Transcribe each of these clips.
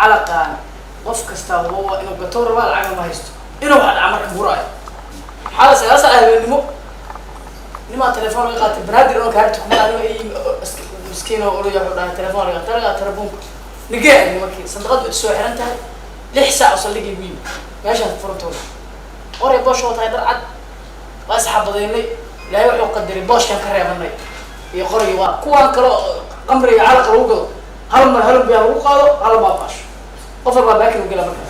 علقان قف كستا هو إنه قطور ولا عقل ما يستو إنه هذا عمرك براي حالا سياسة نمو نما تلفون قات برادر إنه كهرت كمان إنه أي مسكين أو رجع ولا تلفون قات تلفون نجاه إنه مكين صندوق السوق حرنتها لحسا أوصل لي جيبين ماشي هتفرطون أوري باش هو تقدر عد وأسحب ضيني لا يروح يقدر باش كان كريم مني يقري وكوان كلا قمري على قلوبه هل بيا وقالوا على باش قفر ما باكر وقلا مرة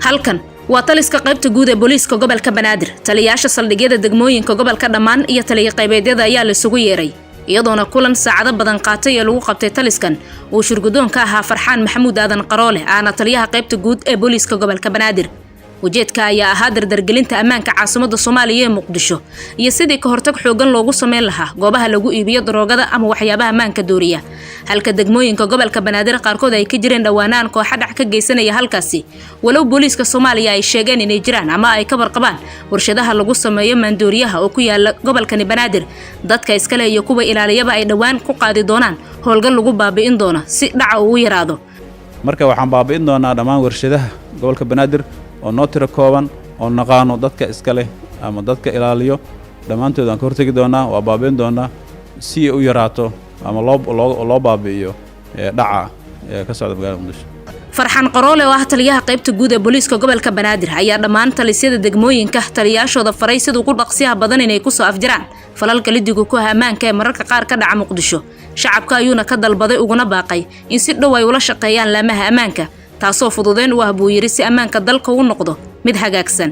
halkan waa taliska qaybta guud ee booliiska gobolka Banaadir taliyaasha saldhigyada degmooyinka gobolka dhamaan iyo taliye qaybeedyada ayaa la isugu yeeray iyadoona kulan saacado badan qaatay ee lagu qabtay taliskan oo shirgudoonka ahaa Farxaan Maxamuud Aadan Qaroole aana taliyaha qaybta guud ee booliiska gobolka Banaadir وجدك يا هادر درجلنت أمانك عاصمة الصومالية مقدشو يسدي كهرتك حوجن لوجو سمين لها جوابها لوجو إبيض دراجة أم وحيابها أمانك دورية هل كدجموين كجبل كبنادر قاركودا يكجرين دوانان كواحد حك جيسنا يهالكاسي ولو بوليس كصوماليا الشجان نيجران أما أي كبر قبان ورشدها لوجو سمين من دوريها وكويا جبل كني بنادر ضد كيسكلا يكوب إلى ليبا أي دوان كقاعد دونان هولجن لوجو بابين دونا سدع ويرادو مركب وحن بابين دونا دمان ورشدها جبل كبنادر oo noo tiro kooban oo naqaano dadka iska leh ama dadka ilaaliyo dhamaantood aan ka hortagi doonaa waa baabeen doonaa si ay u yaraato ama loo baabiyo dhaca ka socda magaalada Muqdisho Farxaan Qaroole oo ah taliyaha qaybta guud ee booliiska gobolka Banaadir ayaa dhammaan talisyada degmooyinka taliyaashooda faray sidoo ku dhaqsiyaha badan inay ku soo afjiraan falalka lidigu ku hamaanka ee mararka qaar ka dhaca Muqdisho shacabka ayuuna ka dalbaday uguna baaqay in si dhow ay ula shaqeeyaan laamaha amaanka taasoo fududeyn u ah buu yiri si amaanka dalka uu noqdo mid hagaagsan